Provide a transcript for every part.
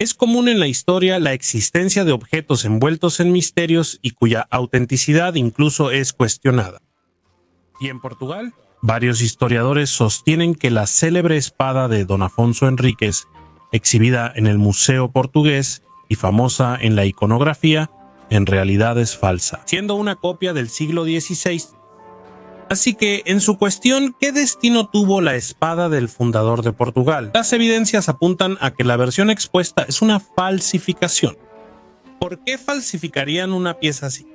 Es común en la historia la existencia de objetos envueltos en misterios y cuya autenticidad incluso es cuestionada. Y en Portugal, varios historiadores sostienen que la célebre espada de Don Afonso Henriques, exhibida en el Museo Portugués y famosa en la iconografía, en realidad es falsa, siendo una copia del siglo XVI. Así que, en su cuestión, ¿qué destino tuvo la espada del fundador de Portugal? Las evidencias apuntan a que la versión expuesta es una falsificación. ¿Por qué falsificarían una pieza así?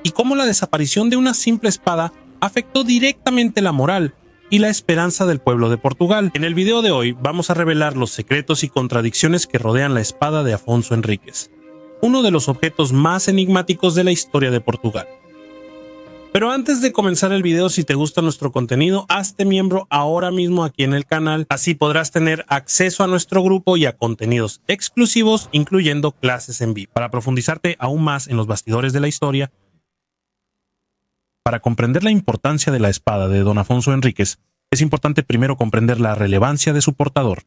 ¿Y cómo la desaparición de una simple espada afectó directamente la moral y la esperanza del pueblo de Portugal? En el video de hoy vamos a revelar los secretos y contradicciones que rodean la espada de Afonso Henriques, uno de los objetos más enigmáticos de la historia de Portugal. Pero antes de comenzar el video, si te gusta nuestro contenido, hazte miembro ahora mismo aquí en el canal. Así podrás tener acceso a nuestro grupo y a contenidos exclusivos, incluyendo clases en vivo. Para profundizarte aún más en los bastidores de la historia, para comprender la importancia de la espada de Don Afonso Henriques, es importante primero comprender la relevancia de su portador,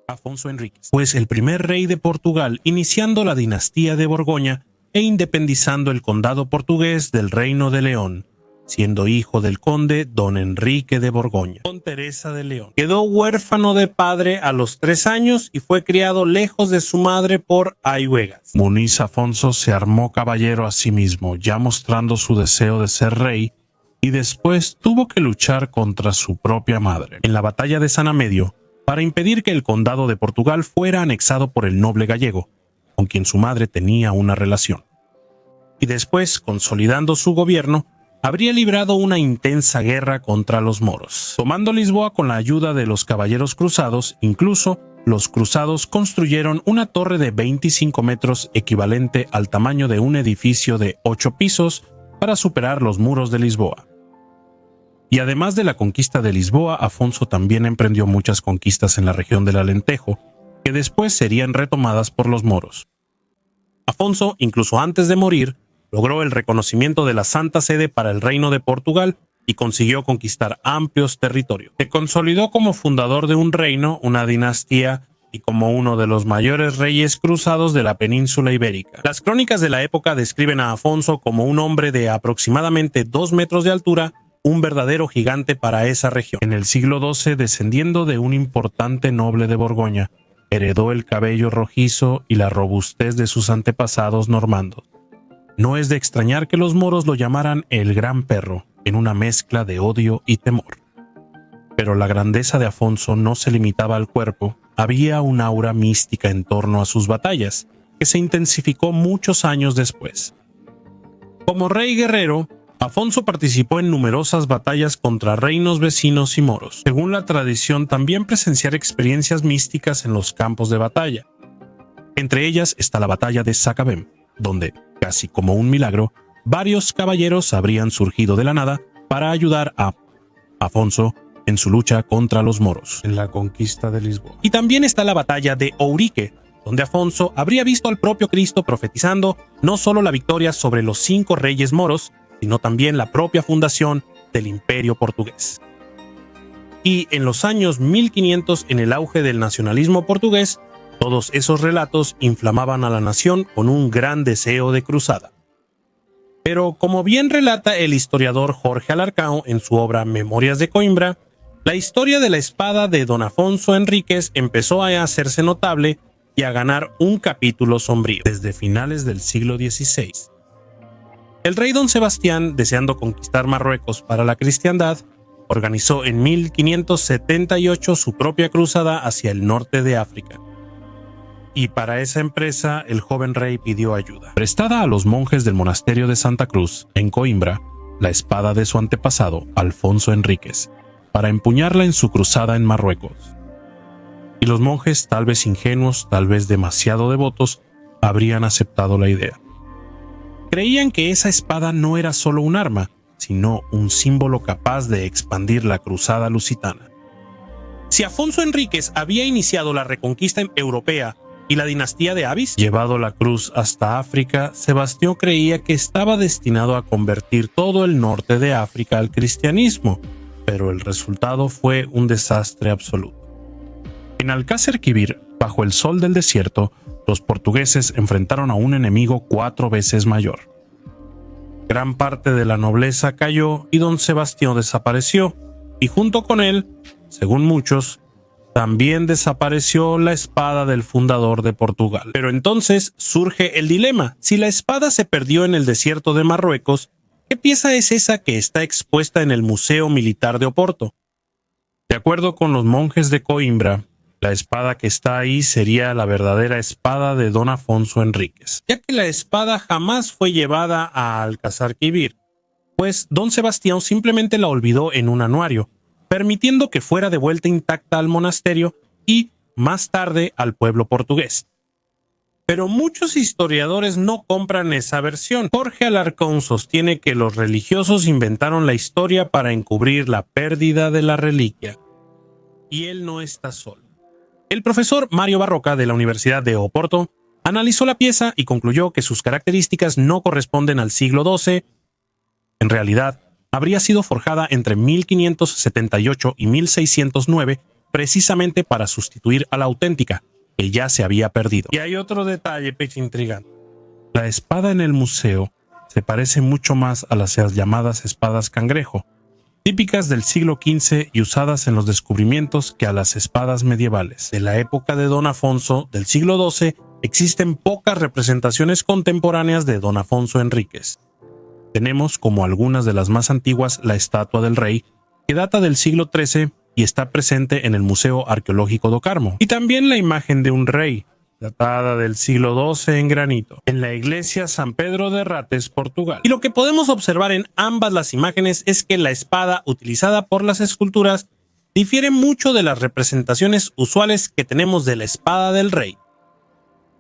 Afonso Henriques, pues el primer rey de Portugal, iniciando la dinastía de Borgoña e independizando el condado portugués del Reino de León, siendo hijo del conde Don Enrique de Borgoña, con Teresa de León. Quedó huérfano de padre a los 3 años y fue criado lejos de su madre por Ayhuegas. Muniz Afonso se armó caballero a sí mismo, ya mostrando su deseo de ser rey, y después tuvo que luchar contra su propia madre en la batalla de San Amedio para impedir que el condado de Portugal fuera anexado por el noble gallego, con quien su madre tenía una relación. Y después, consolidando su gobierno, habría librado una intensa guerra contra los moros. Tomando Lisboa con la ayuda de los caballeros cruzados, incluso los cruzados construyeron una torre de 25 metros equivalente al tamaño de un edificio de 8 pisos para superar los muros de Lisboa. Y además de la conquista de Lisboa, Afonso también emprendió muchas conquistas en la región del Alentejo, que después serían retomadas por los moros. Afonso, incluso antes de morir, logró el reconocimiento de la Santa Sede para el Reino de Portugal y consiguió conquistar amplios territorios. Se consolidó como fundador de un reino, una dinastía y como uno de los mayores reyes cruzados de la península ibérica. Las crónicas de la época describen a Afonso como un hombre de aproximadamente 2 metros de altura, un verdadero gigante para esa región. En el siglo XII, descendiendo de un importante noble de Borgoña, heredó el cabello rojizo y la robustez de sus antepasados normandos. No es de extrañar que los moros lo llamaran el Gran Perro, en una mezcla de odio y temor. Pero la grandeza de Afonso no se limitaba al cuerpo, había un aura mística en torno a sus batallas, que se intensificó muchos años después. Como rey guerrero, Afonso participó en numerosas batallas contra reinos vecinos y moros. Según la tradición, también presenciar experiencias místicas en los campos de batalla. Entre ellas está la batalla de Sacabém, donde, casi como un milagro, varios caballeros habrían surgido de la nada para ayudar a Afonso en su lucha contra los moros en la conquista de Lisboa. Y también está la batalla de Ourique, donde Afonso habría visto al propio Cristo profetizando no solo la victoria sobre los 5 reyes moros, sino también la propia fundación del Imperio portugués. Y en los años 1500, en el auge del nacionalismo portugués, todos esos relatos inflamaban a la nación con un gran deseo de cruzada. Pero como bien relata el historiador Jorge Alarcao en su obra Memorias de Coimbra, la historia de la espada de Don Afonso Henriques empezó a hacerse notable y a ganar un capítulo sombrío desde finales del siglo XVI. El rey Don Sebastián, deseando conquistar Marruecos para la cristiandad, organizó en 1578 su propia cruzada hacia el norte de África. Y para esa empresa el joven rey pidió ayuda. Prestada a los monjes del monasterio de Santa Cruz, en Coimbra, la espada de su antepasado, Alfonso Henriques, para empuñarla en su cruzada en Marruecos. Y los monjes, tal vez ingenuos, tal vez demasiado devotos, habrían aceptado la idea. Creían que esa espada no era solo un arma, sino un símbolo capaz de expandir la cruzada lusitana. Si Afonso Henriques había iniciado la reconquista europea y la dinastía de Avis, llevado la cruz hasta África, Sebastián creía que estaba destinado a convertir todo el norte de África al cristianismo, pero el resultado fue un desastre absoluto. En Alcácer Quibir, Bajo el sol del desierto, los portugueses enfrentaron a un enemigo 4 veces mayor. Gran parte de la nobleza cayó y don Sebastián desapareció, y junto con él, según muchos, también desapareció la espada del fundador de Portugal. Pero entonces surge el dilema: si la espada se perdió en el desierto de Marruecos, ¿qué pieza es esa que está expuesta en el Museo Militar de Oporto? De acuerdo con los monjes de Coimbra, la espada que está ahí sería la verdadera espada de don Afonso Enríquez, ya que la espada jamás fue llevada a Alcázar-Quibir, pues don Sebastián simplemente la olvidó en un anuario, permitiendo que fuera devuelta intacta al monasterio y, más tarde, al pueblo portugués. Pero muchos historiadores no compran esa versión. Jorge Alarcón sostiene que los religiosos inventaron la historia para encubrir la pérdida de la reliquia. Y él no está solo. El profesor Mario Barroca de la Universidad de Oporto analizó la pieza y concluyó que sus características no corresponden al siglo XII. En realidad, habría sido forjada entre 1578 y 1609 precisamente para sustituir a la auténtica, que ya se había perdido. Y hay otro detalle intrigante. La espada en el museo se parece mucho más a las llamadas espadas cangrejo, típicas del siglo XV y usadas en los descubrimientos, que a las espadas medievales. De la época de don Afonso del siglo XII existen pocas representaciones contemporáneas de don Afonso Enríquez. Tenemos, como algunas de las más antiguas, la estatua del rey, que data del siglo XIII y está presente en el Museo Arqueológico do Carmo. Y también la imagen de un rey, datada del siglo XII en granito, en la iglesia San Pedro de Rates, Portugal. Y lo que podemos observar en ambas las imágenes es que la espada utilizada por las esculturas difiere mucho de las representaciones usuales que tenemos de la espada del rey,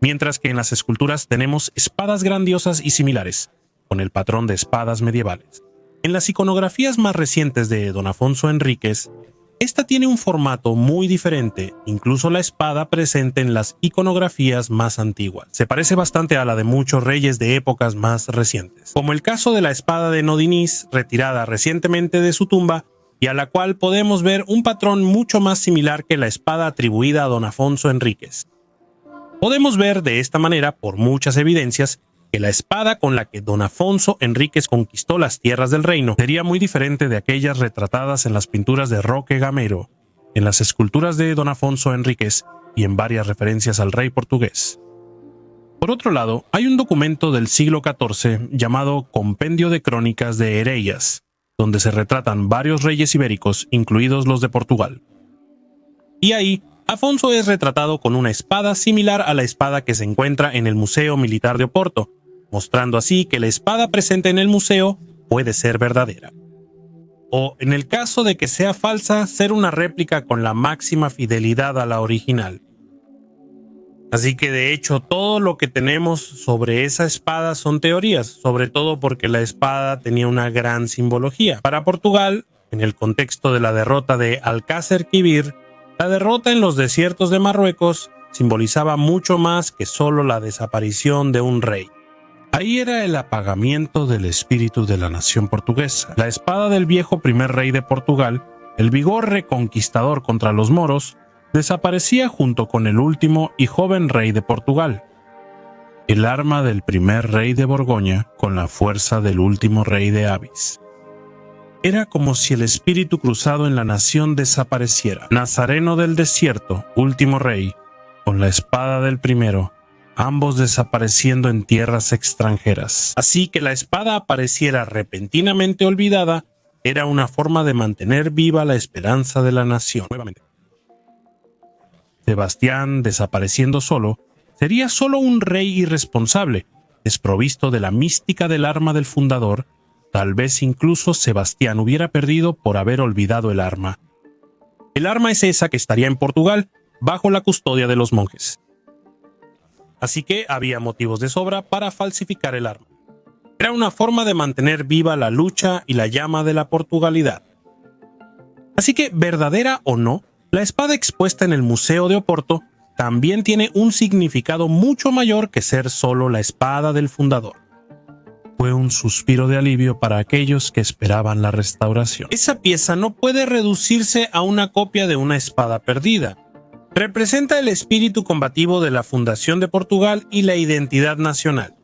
mientras que en las esculturas tenemos espadas grandiosas y similares, con el patrón de espadas medievales. En las iconografías más recientes de don Afonso Enríquez, esta tiene un formato muy diferente, incluso la espada presente en las iconografías más antiguas. Se parece bastante a la de muchos reyes de épocas más recientes, como el caso de la espada de Nodinís, retirada recientemente de su tumba, y a la cual podemos ver un patrón mucho más similar que la espada atribuida a don Afonso Enríquez. Podemos ver de esta manera, por muchas evidencias, que la espada con la que don Afonso Enríquez conquistó las tierras del reino sería muy diferente de aquellas retratadas en las pinturas de Roque Gamero, en las esculturas de don Afonso Enríquez y en varias referencias al rey portugués. Por otro lado, hay un documento del siglo XIV llamado Compendio de Crónicas de Hereyas, donde se retratan varios reyes ibéricos, incluidos los de Portugal. Y ahí, Afonso es retratado con una espada similar a la espada que se encuentra en el Museo Militar de Oporto, mostrando así que la espada presente en el museo puede ser verdadera. O, en el caso de que sea falsa, ser una réplica con la máxima fidelidad a la original. Así que de hecho todo lo que tenemos sobre esa espada son teorías, sobre todo porque la espada tenía una gran simbología. Para Portugal, en el contexto de la derrota de Alcázar-Quibir, la derrota en los desiertos de Marruecos simbolizaba mucho más que solo la desaparición de un rey. Ahí era el apagamiento del espíritu de la nación portuguesa. La espada del viejo primer rey de Portugal, el vigor reconquistador contra los moros, desaparecía junto con el último y joven rey de Portugal. El arma del primer rey de Borgoña con la fuerza del último rey de Avis. Era como si el espíritu cruzado en la nación desapareciera. Nazareno del desierto, último rey, con la espada del primero, ambos desapareciendo en tierras extranjeras. Así que la espada apareciera repentinamente olvidada era una forma de mantener viva la esperanza de la nación. Nuevamente. Sebastián, desapareciendo solo, sería solo un rey irresponsable, desprovisto de la mística del arma del fundador. Tal vez incluso Sebastián hubiera perdido por haber olvidado el arma. El arma es esa que estaría en Portugal, bajo la custodia de los monjes. Así que había motivos de sobra para falsificar el arma. Era una forma de mantener viva la lucha y la llama de la Portugalidad. Así que, verdadera o no, la espada expuesta en el Museo de Oporto también tiene un significado mucho mayor que ser solo la espada del fundador. Fue un suspiro de alivio para aquellos que esperaban la restauración. Esa pieza no puede reducirse a una copia de una espada perdida. Representa el espíritu combativo de la fundación de Portugal y la identidad nacional,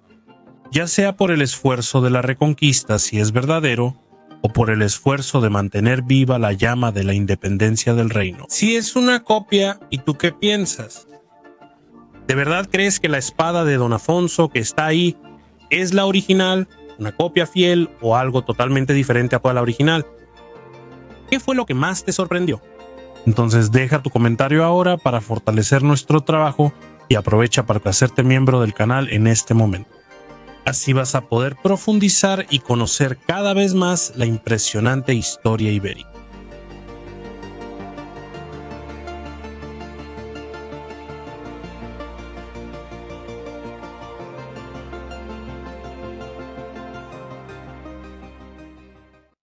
ya sea por el esfuerzo de la reconquista, si es verdadero, o por el esfuerzo de mantener viva la llama de la independencia del reino. Si es una copia, ¿y tú qué piensas? ¿De verdad crees que la espada de Don Afonso que está ahí es la original, una copia fiel o algo totalmente diferente a toda la original? ¿Qué fue lo que más te sorprendió? Entonces deja tu comentario ahora para fortalecer nuestro trabajo y aprovecha para hacerte miembro del canal en este momento. Así vas a poder profundizar y conocer cada vez más la impresionante historia ibérica.